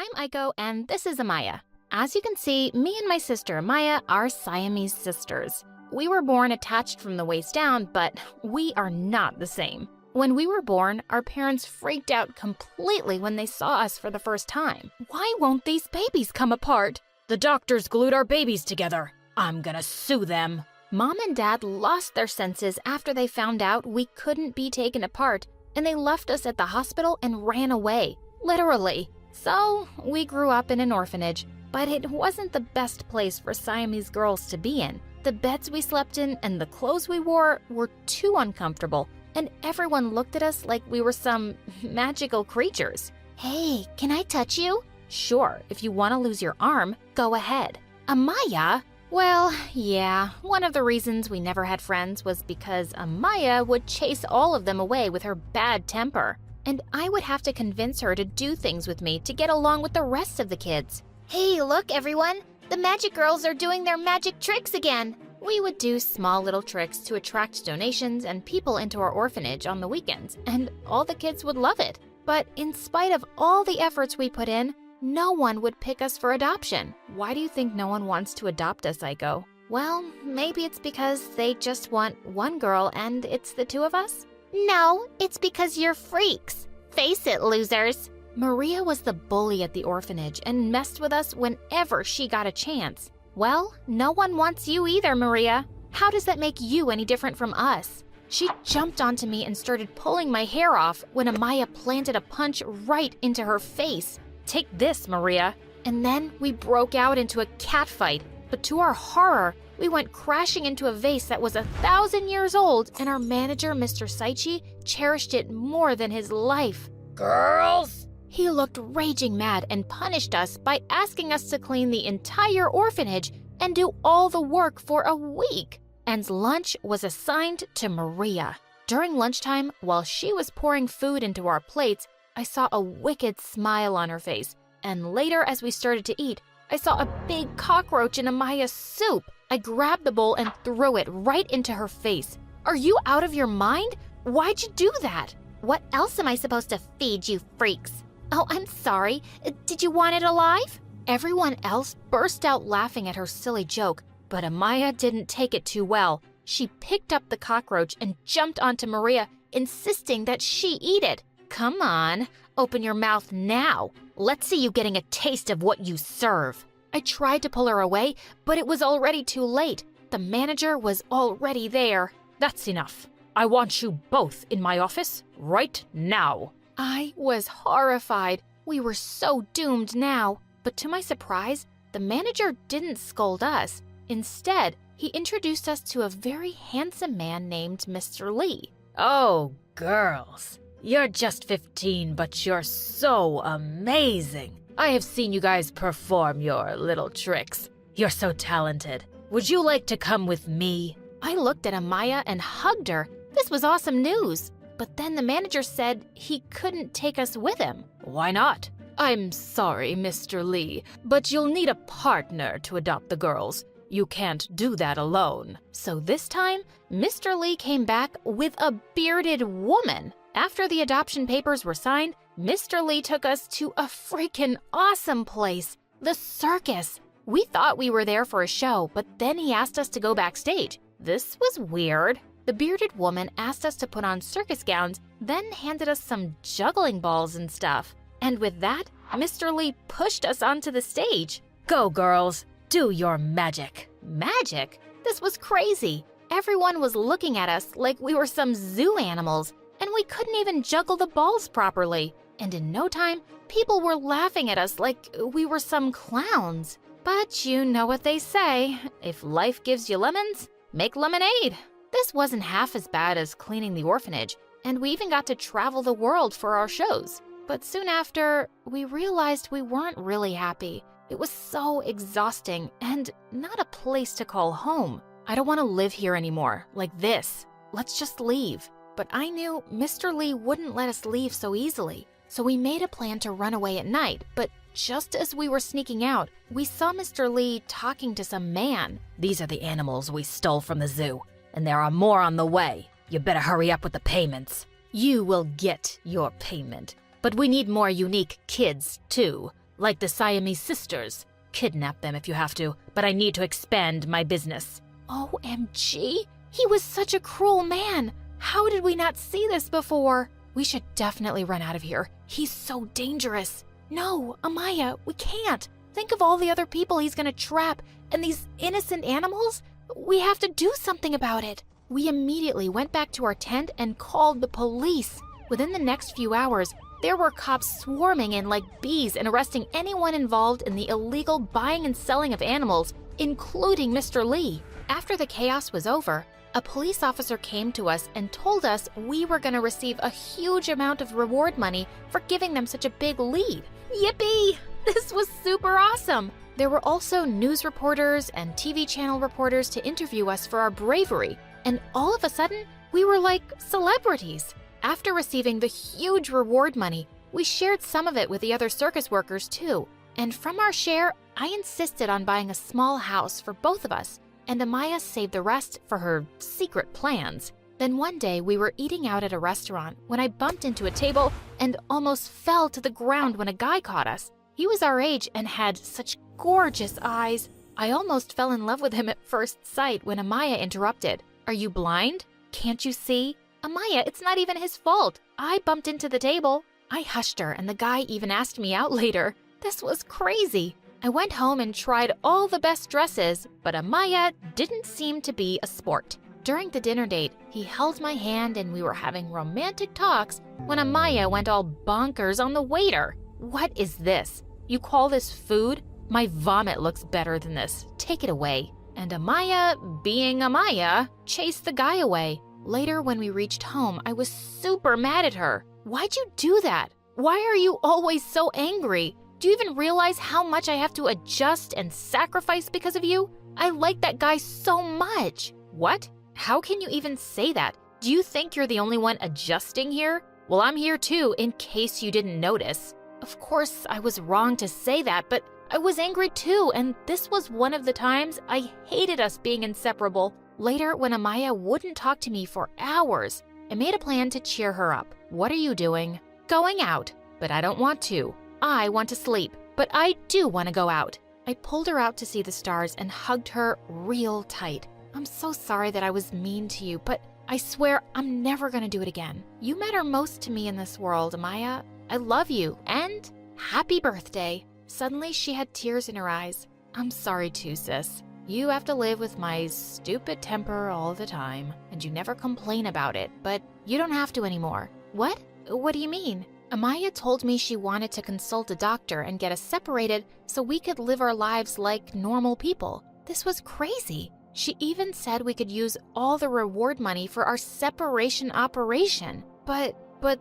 I'm Aiko and this is Amaya. As you can see, me and my sister Amaya are Siamese sisters. We were born attached from the waist down, but we are not the same. When we were born, our parents freaked out completely when they saw us for the first time. Why won't these babies come apart? The doctors glued our babies together. I'm gonna sue them. Mom and Dad lost their senses after they found out we couldn't be taken apart, and they left us at the hospital and ran away, literally. So we grew up in an orphanage, but it wasn't the best place for Siamese girls to be in. The beds we slept in and the clothes we wore were too uncomfortable, and everyone looked at us like we were some magical creatures. Hey, can I touch you? Sure, if you want to lose your arm, go ahead. Amaya? Well, yeah, one of the reasons we never had friends was because Amaya would chase all of them away with her bad temper, and I would have to convince her to do things with me to get along with the rest of the kids. Hey, look everyone! The magic girls are doing their magic tricks again! We would do small little tricks to attract donations and people into our orphanage on the weekends, and all the kids would love it. But in spite of all the efforts we put in, no one would pick us for adoption. Why do you think no one wants to adopt us, Aiko? Well, maybe it's because they just want one girl and it's the two of us? No, it's because you're freaks. Face it, losers. Maria was the bully at the orphanage and messed with us whenever she got a chance. Well, no one wants you either, Maria. How does that make you any different from us? She jumped onto me and started pulling my hair off when Amaya planted a punch right into her face. Take this, Maria. And then we broke out into a catfight, but to our horror, we went crashing into a vase that was 1,000 years old, and our manager, Mr. Saichi, cherished it more than his life. Girls! He looked raging mad and punished us by asking us to clean the entire orphanage and do all the work for a week. And lunch was assigned to Maria. During lunchtime, while she was pouring food into our plates, I saw a wicked smile on her face. And later, as we started to eat, I saw a big cockroach in Amaya's soup. I grabbed the bowl and threw it right into her face. Are you out of your mind? Why'd you do that? What else am I supposed to feed you freaks? Oh, I'm sorry. Did you want it alive? Everyone else burst out laughing at her silly joke, but Amaya didn't take it too well. She picked up the cockroach and jumped onto Maria, insisting that she eat it. Come on, open your mouth now. Let's see you getting a taste of what you serve. I tried to pull her away, but it was already too late. The manager was already there. That's enough. I want you both in my office right now. I was horrified. We were so doomed now. But to my surprise, the manager didn't scold us. Instead, he introduced us to a very handsome man named Mr. Lee. Oh, girls. You're just 15, but you're so amazing. I have seen you guys perform your little tricks. You're so talented. Would you like to come with me? I looked at Amaya and hugged her. This was awesome news. But then the manager said he couldn't take us with him. Why not? I'm sorry, Mr. Lee, but you'll need a partner to adopt the girls. You can't do that alone. So this time, Mr. Lee came back with a bearded woman. After the adoption papers were signed, Mr. Lee took us to a freaking awesome place, the circus. We thought we were there for a show, but then he asked us to go backstage. This was weird. The bearded woman asked us to put on circus gowns, then handed us some juggling balls and stuff. And with that, Mr. Lee pushed us onto the stage. Go, girls. Do your magic. Magic? This was crazy. Everyone was looking at us like we were some zoo animals, and we couldn't even juggle the balls properly. And in no time, people were laughing at us like we were some clowns. But you know what they say, if life gives you lemons, make lemonade. This wasn't half as bad as cleaning the orphanage, and we even got to travel the world for our shows. But soon after, we realized we weren't really happy. It was so exhausting and not a place to call home. I don't want to live here anymore, like this. Let's just leave. But I knew Mr. Lee wouldn't let us leave so easily. So we made a plan to run away at night, but just as we were sneaking out, we saw Mr. Lee talking to some man. These are the animals we stole from the zoo, and there are more on the way. You better hurry up with the payments. You will get your payment, but we need more unique kids, too. like the Siamese sisters. Kidnap them if you have to, but I need to expand my business. OMG! He was such a cruel man! How did we not see this before? We should definitely run out of here. He's so dangerous. No, Amaya, we can't. Think of all the other people he's gonna trap, and these innocent animals? We have to do something about it. We immediately went back to our tent and called the police. Within the next few hours, there were cops swarming in like bees and arresting anyone involved in the illegal buying and selling of animals, including Mr. Lee. After the chaos was over, a police officer came to us and told us we were going to receive a huge amount of reward money for giving them such a big lead. Yippee! This was super awesome! There were also news reporters and TV channel reporters to interview us for our bravery, and all of a sudden, we were like celebrities. After receiving the huge reward money, we shared some of it with the other circus workers too. And from our share, I insisted on buying a small house for both of us, and Amaya saved the rest for her secret plans. Then one day we were eating out at a restaurant when I bumped into a table and almost fell to the ground when a guy caught us. He was our age and had such gorgeous eyes. I almost fell in love with him at first sight when Amaya interrupted. "Are you blind? Can't you see?" "Amaya, it's not even his fault. I bumped into the table." I hushed her, and the guy even asked me out later. This was crazy. I went home and tried all the best dresses, but Amaya didn't seem to be a sport. During the dinner date, he held my hand and we were having romantic talks when Amaya went all bonkers on the waiter. "What is this? You call this food? My vomit looks better than this. Take it away." And Amaya, being Amaya, chased the guy away. Later, when we reached home, I was super mad at her. "Why'd you do that? Why are you always so angry? Do you even realize how much I have to adjust and sacrifice because of you? I like that guy so much." "What? How can you even say that? Do you think you're the only one adjusting here? Well, I'm here too, in case you didn't notice." Of course, I was wrong to say that, but I was angry too, and this was one of the times I hated us being inseparable. Later, when Amaya wouldn't talk to me for hours, I made a plan to cheer her up. "What are you doing?" "Going out." "But I don't want to. I want to sleep, but I do want to go out." I pulled her out to see the stars and hugged her real tight. "I'm so sorry that I was mean to you, but I swear I'm never gonna do it again. You matter most to me in this world, Amaya. I love you, and happy birthday." Suddenly, she had tears in her eyes. "I'm sorry too, sis. You have to live with my stupid temper all the time, and you never complain about it, but you don't have to anymore." "What? What do you mean?" Amaya told me she wanted to consult a doctor and get us separated so we could live our lives like normal people. This was crazy. She even said we could use all the reward money for our separation operation. But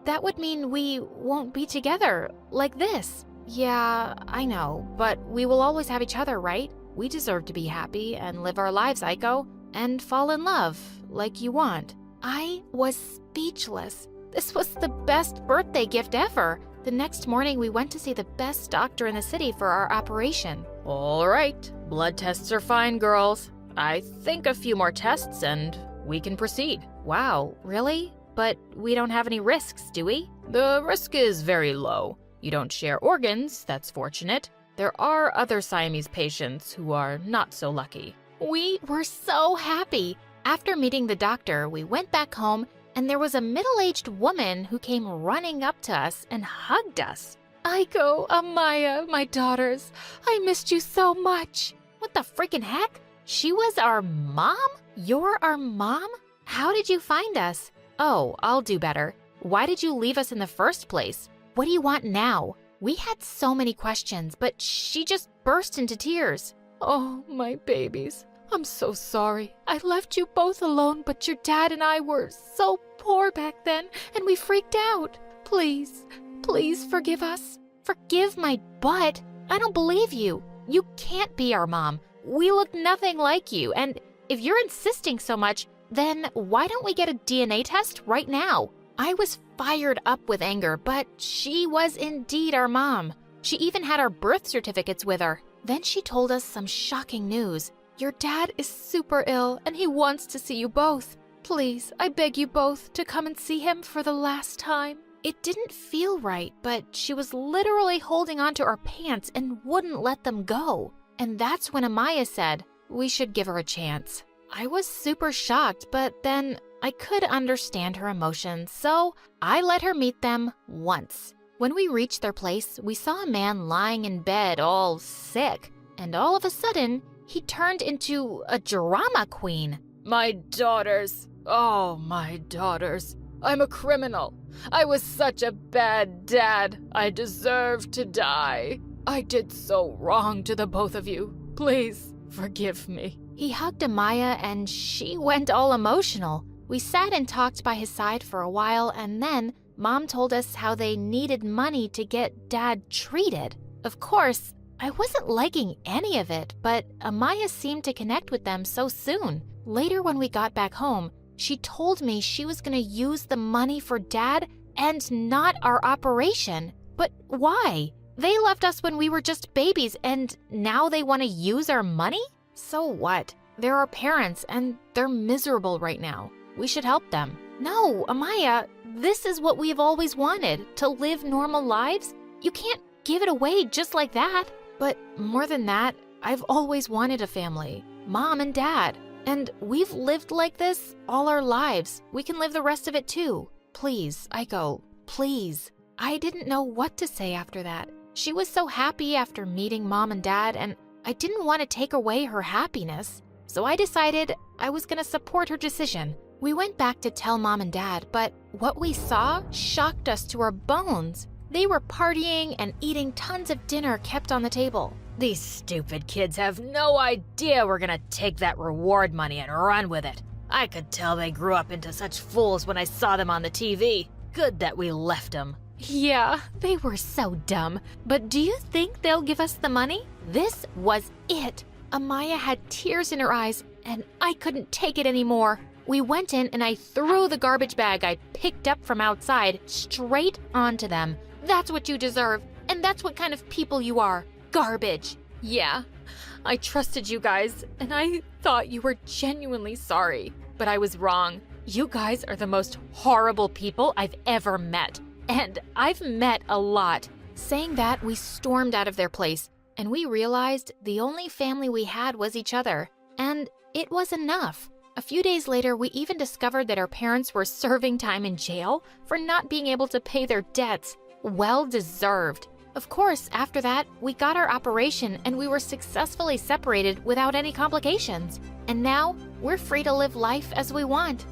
that would mean we won't be together like this. "Yeah, I know, but we will always have each other, right? We deserve to be happy and live our lives, Aiko, and fall in love like you want." I was speechless. This was the best birthday gift ever. The next morning, we went to see the best doctor in the city for our operation. "All right, blood tests are fine, girls. I think a few more tests and we can proceed." "Wow, really? But we don't have any risks, do we?" "The risk is very low. You don't share organs, that's fortunate. There are other Siamese patients who are not so lucky." We were so happy. After meeting the doctor, we went back home, and there was a middle-aged woman who came running up to us and hugged us. "Aiko, Amaya, my daughters, I missed you so much." What the freaking heck? She was our mom? You're our mom? How did you find us? Oh, I'll do better. Why did you leave us in the first place? What do you want now? We had so many questions, but she just burst into tears. "Oh, my babies. I'm so sorry. I left you both alone, but your dad and I were so poor back then, and we freaked out. Please forgive us." "Forgive my butt? I don't believe you. You can't be our mom. We look nothing like you, and if you're insisting so much, then why don't we get a DNA test right now?" I was fired up with anger, but she was indeed our mom. She even had our birth certificates with her. Then she told us some shocking news. "Your dad is super ill, and he wants to see you both. Please, I beg you both to come and see him for the last time. It didn't feel right, but she was literally holding onto our pants and wouldn't let them go. And that's when Amaya said, we should give her a chance. I was super shocked, but then I could understand her emotions, so I let her meet them once. When we reached their place, we saw a man lying in bed all sick, and all of a sudden, he turned into a drama queen. My daughters. Oh, my daughters. I'm a criminal. I was such a bad dad. I deserve to die. I did so wrong to the both of you. Please forgive me. He hugged Amaya and she went all emotional. We sat and talked by his side for a while, and then Mom told us how they needed money to get Dad treated. Of course, I wasn't liking any of it, but Amaya seemed to connect with them so soon. Later when we got back home, she told me she was going to use the money for Dad and not our operation. But why? They left us when we were just babies and now they want to use our money? So what? They're our parents and they're miserable right now. We should help them. No, Amaya, this is what we've always wanted, to live normal lives. You can't give it away just like that. But more than that, I've always wanted a family, Mom and Dad. And we've lived like this all our lives. We can live the rest of it too. Please, Aiko, please. I didn't know what to say after that. She was so happy after meeting Mom and Dad, and I didn't want to take away her happiness. So I decided I was going to support her decision. We went back to tell Mom and Dad, but what we saw shocked us to our bones. They were partying and eating tons of dinner kept on the table. These stupid kids have no idea we're gonna take that reward money and run with it. I could tell they grew up into such fools when I saw them on the TV. Good that we left them. Yeah, they were so dumb. But do you think they'll give us the money? This was it. Amaya had tears in her eyes, and I couldn't take it anymore. We went in and I threw the garbage bag I picked up from outside straight onto them. That's what you deserve, and that's what kind of people you are. Garbage. Yeah, I trusted you guys, and I thought you were genuinely sorry. But I was wrong. You guys are the most horrible people I've ever met. And I've met a lot. Saying that, we stormed out of their place, and we realized the only family we had was each other. And it was enough. A few days later, we even discovered that our parents were serving time in jail for not being able to pay their debts. Well deserved. Of course, after that, we got our operation and we were successfully separated without any complications. And now, we're free to live life as we want.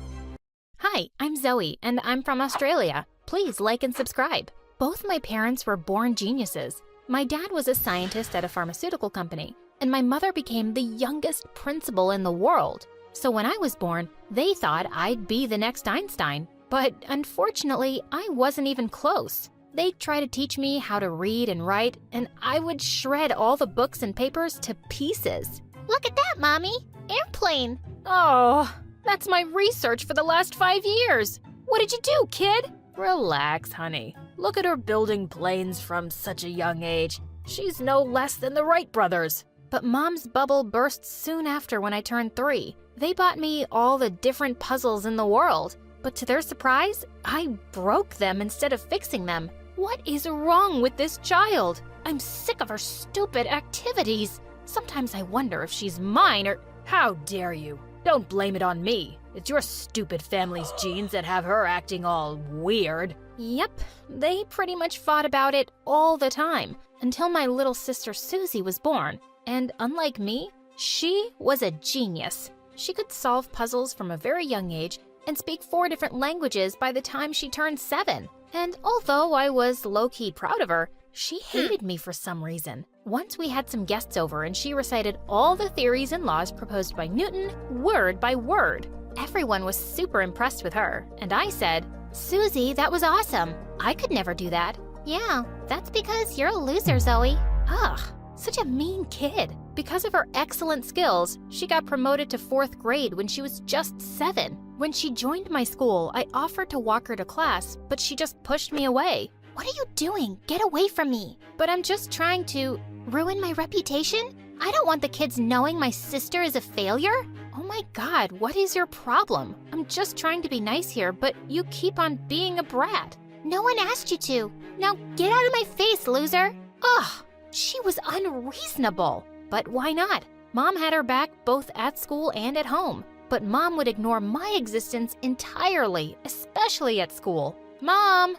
Hi, I'm Zoe, and I'm from Australia. Please like and subscribe. Both my parents were born geniuses. My dad was a scientist at a pharmaceutical company, and my mother became the youngest principal in the world. So when I was born, they thought I'd be the next Einstein. But unfortunately, I wasn't even close. They'd try to teach me how to read and write, and I would shred all the books and papers to pieces. Look at that, Mommy! Airplane! Oh, that's my research for the last 5 years. What did you do, kid? Relax, honey. Look at her building planes from such a young age. She's no less than the Wright brothers. But Mom's bubble burst soon after when I turned 3. They bought me all the different puzzles in the world. But to their surprise, I broke them instead of fixing them. What is wrong with this child? I'm sick of her stupid activities. Sometimes I wonder if she's mine or... How dare you? Don't blame it on me. It's your stupid family's genes that have her acting all weird. Yep, they pretty much fought about it all the time until my little sister Susie was born. And unlike me, she was a genius. She could solve puzzles from a very young age and speak 4 different languages by the time she turned 7. And although I was low-key proud of her, she hated me for some reason. Once we had some guests over and she recited all the theories and laws proposed by Newton, word by word. Everyone was super impressed with her, and I said, Susie, that was awesome. I could never do that. Yeah, that's because you're a loser, Zoe. Ugh, such a mean kid. Because of her excellent skills, she got promoted to 4th grade when she was just 7. When she joined my school, I offered to walk her to class, but she just pushed me away. What are you doing? Get away from me. But I'm just trying to ruin my reputation? I don't want the kids knowing my sister is a failure. Oh my God, what is your problem? I'm just trying to be nice here, but you keep on being a brat. No one asked you to. Now get out of my face, loser. Ugh, she was unreasonable. But why not? Mom had her back both at school and at home. But Mom would ignore my existence entirely, especially at school. Mom!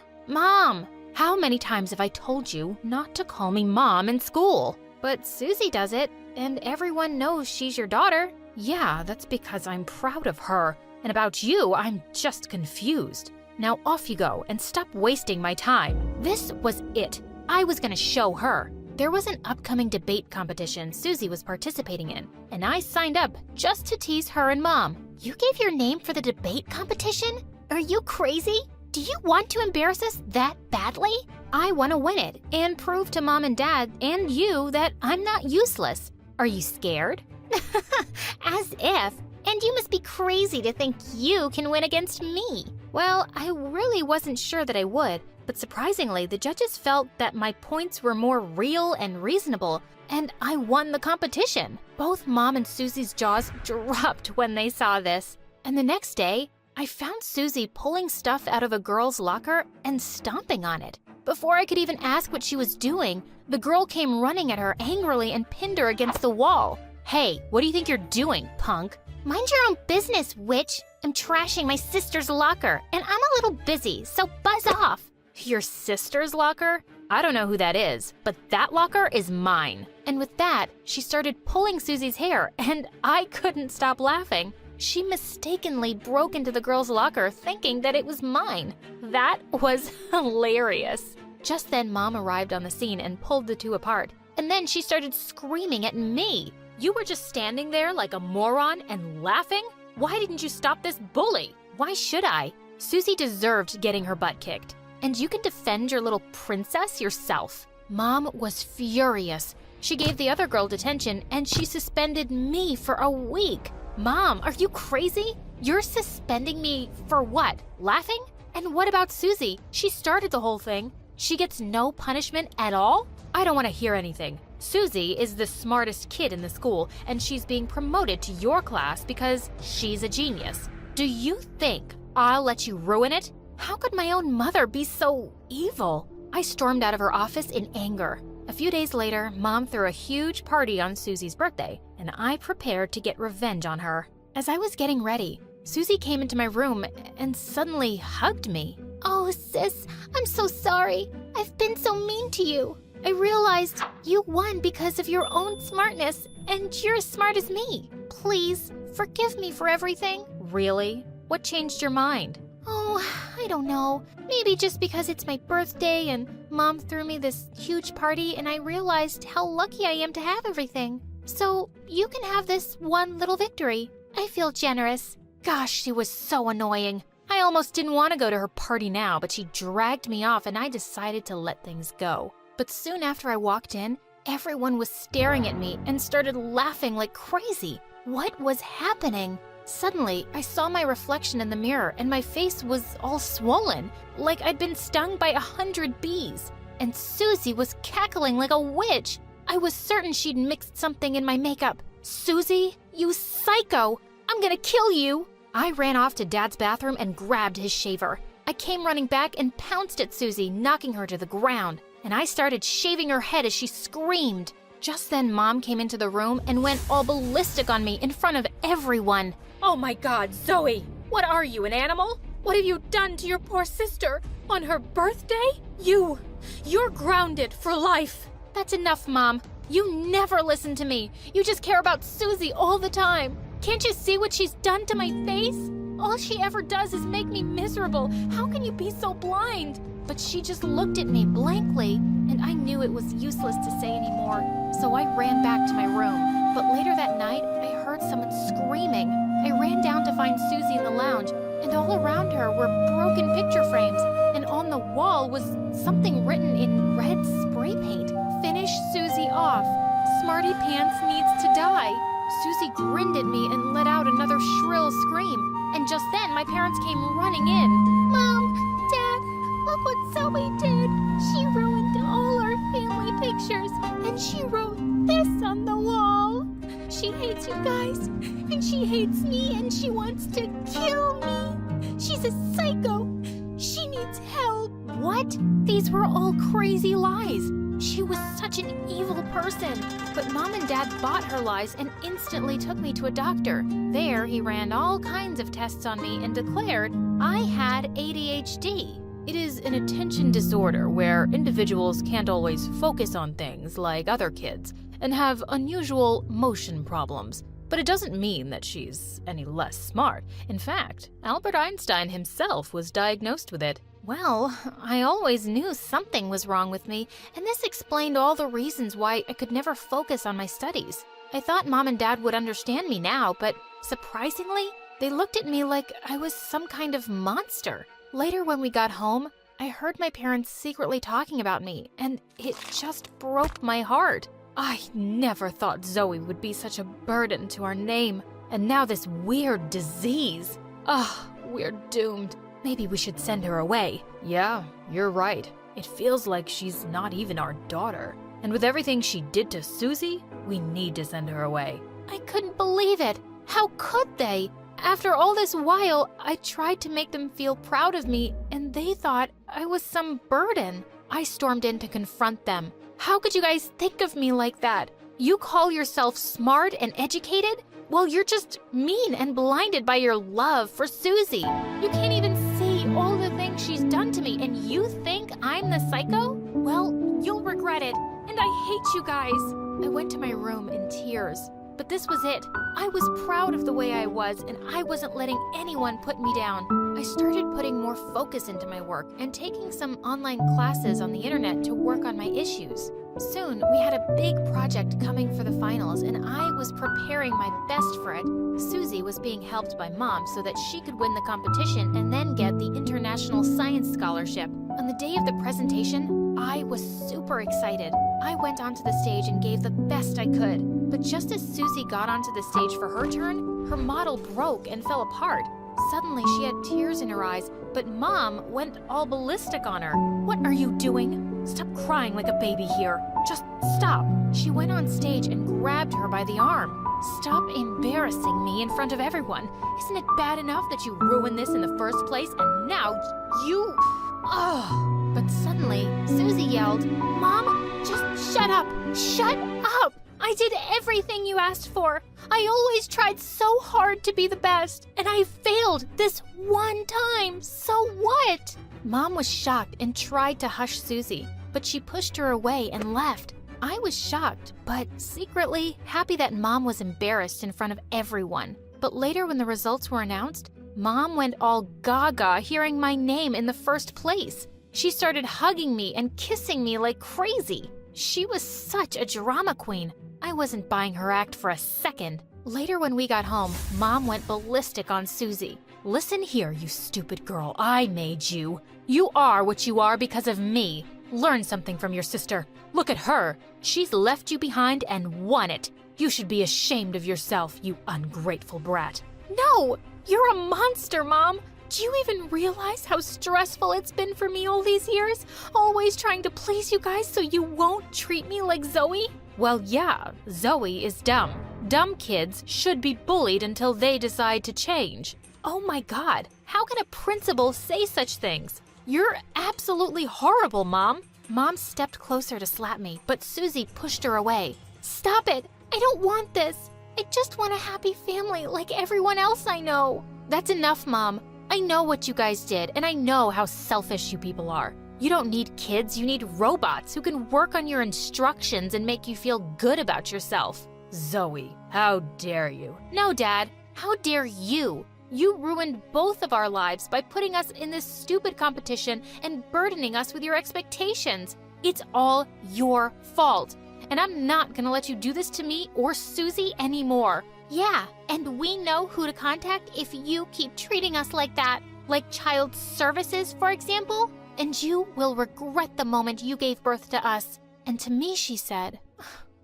How many times have I told you not to call me Mom in school? But Susie does it, and everyone knows she's your daughter. Yeah, that's because I'm proud of her. And about you, I'm just confused. Now off you go and stop wasting my time. This was it. I was gonna show her. There was an upcoming debate competition Susie was participating in, and I signed up just to tease her and Mom. You gave your name for the debate competition? Are you crazy? Do you want to embarrass us that badly? I want to win it and prove to Mom and Dad and you that I'm not useless. Are you scared? As if. And you must be crazy to think you can win against me. Well, I really wasn't sure that I would, but surprisingly, the judges felt that my points were more real and reasonable, and I won the competition. Both Mom and Susie's jaws dropped when they saw this. And the next day, I found Susie pulling stuff out of a girl's locker and stomping on it. Before I could even ask what she was doing, the girl came running at her angrily and pinned her against the wall. Hey, what do you think you're doing, punk? Mind your own business, witch. I'm trashing my sister's locker, and I'm a little busy, so buzz off. Your sister's locker? I don't know who that is, but that locker is mine. And with that, she started pulling Susie's hair, and I couldn't stop laughing. She mistakenly broke into the girl's locker thinking that it was mine. That was hilarious. Just then, Mom arrived on the scene and pulled the two apart. And then she started screaming at me. You were just standing there like a moron and laughing? Why didn't you stop this bully? Why should I? Susie deserved getting her butt kicked. And you can defend your little princess yourself. Mom was furious. She gave the other girl detention and she suspended me for a week. Mom, are you crazy? You're suspending me for what? Laughing? And what about Susie? She started the whole thing. She gets no punishment at all? I don't want to hear anything. Susie is the smartest kid in the school, and she's being promoted to your class because she's a genius. Do you think I'll let you ruin it? How could my own mother be so evil? I stormed out of her office in anger. A few days later, Mom threw a huge party on Susie's birthday, and I prepared to get revenge on her. As I was getting ready, Susie came into my room and suddenly hugged me. Oh, sis, I'm so sorry. I've been so mean to you. I realized you won because of your own smartness, and you're as smart as me. Please, forgive me for everything. Really? What changed your mind? Oh, I don't know. Maybe just because it's my birthday and Mom threw me this huge party and I realized how lucky I am to have everything. So you can have this one little victory. I feel generous. Gosh, she was so annoying. I almost didn't want to go to her party now, but she dragged me off and I decided to let things go. But soon after I walked in, everyone was staring at me and started laughing like crazy. What was happening? Suddenly, I saw my reflection in the mirror and my face was all swollen, like I'd been stung by 100 bees. And Susie was cackling like a witch. I was certain she'd mixed something in my makeup. Susie, you psycho! I'm gonna kill you! I ran off to Dad's bathroom and grabbed his shaver. I came running back and pounced at Susie, knocking her to the ground. And I started shaving her head as she screamed. Just then, Mom came into the room and went all ballistic on me in front of everyone. Oh my God, Zoe! What are you, an animal? What have you done to your poor sister? On her birthday? You're grounded for life. That's enough, Mom. You never listen to me. You just care about Susie all the time. Can't you see what she's done to my face? All she ever does is make me miserable. How can you be so blind? But she just looked at me blankly, and I knew it was useless to say anymore, so I ran back to my room. But later that night, I heard someone screaming. I ran down to find Susie in the lounge, and all around her were broken picture frames, and on the wall was something written in red spray paint. Finish Susie off. Smarty Pants needs to die. Susie grinned at me and let out another shrill scream, and just then my parents came running in. Mom, Dad, look what Zoe did. She ruined all our family pictures, and she wrote this on the wall. She hates you guys, and she hates me, and she wants to kill me. She's a psycho. She needs help. What? These were all crazy lies. She was such an evil person. But Mom and Dad bought her lies and instantly took me to a doctor. There, he ran all kinds of tests on me and declared I had ADHD. It is an attention disorder where individuals can't always focus on things like other kids and have unusual motion problems. But it doesn't mean that she's any less smart. In fact, Albert Einstein himself was diagnosed with it. Well, I always knew something was wrong with me, and this explained all the reasons why I could never focus on my studies. I thought Mom and Dad would understand me now, but surprisingly, they looked at me like I was some kind of monster. Later when we got home, I heard my parents secretly talking about me, and it just broke my heart. I never thought Zoe would be such a burden to our name, and now this weird disease. We're doomed. Maybe we should send her away. Yeah, you're right. It feels like she's not even our daughter. And with everything she did to Susie, we need to send her away. I couldn't believe it. How could they? After all this while, I tried to make them feel proud of me, and they thought I was some burden. I stormed in to confront them. How could you guys think of me like that? You call yourself smart and educated? Well, you're just mean and blinded by your love for Susie. You can't even see all the things she's done to me, and you think I'm the psycho? Well, you'll regret it, and I hate you guys. I went to my room in tears, but this was it. I was proud of the way I was, and I wasn't letting anyone put me down. I started putting more focus into my work and taking some online classes on the internet to work on my issues. Soon, we had a big project coming for the finals, and I was preparing my best for it. Susie was being helped by Mom so that she could win the competition and then get the International Science Scholarship. On the day of the presentation, I was super excited. I went onto the stage and gave the best I could. But just as Susie got onto the stage for her turn, her model broke and fell apart. Suddenly, she had tears in her eyes, but Mom went all ballistic on her. What are you doing? Stop crying like a baby here. Just stop. She went on stage and grabbed her by the arm. Stop embarrassing me in front of everyone. Isn't it bad enough that you ruined this in the first place, and now you... Ugh. But suddenly, Susie yelled, Mom, just shut up. Shut up. I did everything you asked for. I always tried so hard to be the best, and I failed this one time. So what? Mom was shocked and tried to hush Susie, but she pushed her away and left. I was shocked, but secretly happy that Mom was embarrassed in front of everyone. But later when the results were announced, Mom went all gaga hearing my name in the first place. She started hugging me and kissing me like crazy. She was such a drama queen. I wasn't buying her act for a second. Later when we got home, Mom went ballistic on Susie. Listen here, you stupid girl. I made you. You are what you are because of me. Learn something from your sister. Look at her. She's left you behind and won it. You should be ashamed of yourself, you ungrateful brat. No! You're a monster, Mom! Do you even realize how stressful it's been for me all these years? Always trying to please you guys so you won't treat me like Zoe? Well, yeah, Zoe is dumb. Dumb kids should be bullied until they decide to change. Oh my God, how can a principal say such things? You're absolutely horrible, Mom. Mom stepped closer to slap me, but Susie pushed her away. Stop it! I don't want this. I just want a happy family like everyone else I know. That's enough, Mom. I know what you guys did, and I know how selfish you people are. You don't need kids, you need robots who can work on your instructions and make you feel good about yourself. Zoe, how dare you? No, Dad, how dare you? You ruined both of our lives by putting us in this stupid competition and burdening us with your expectations. It's all your fault, and I'm not gonna let you do this to me or Susie anymore. Yeah, and we know who to contact if you keep treating us like that. Like child services, for example. And you will regret the moment you gave birth to us. And to me, she said,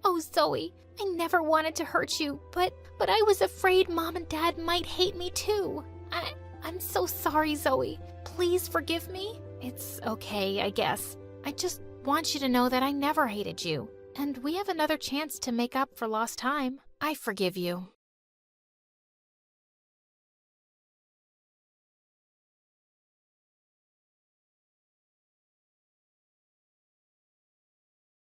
Oh, Zoe, I never wanted to hurt you, but I was afraid Mom and Dad might hate me too. I'm so sorry, Zoe. Please forgive me. It's okay, I guess. I just want you to know that I never hated you. And we have another chance to make up for lost time. I forgive you.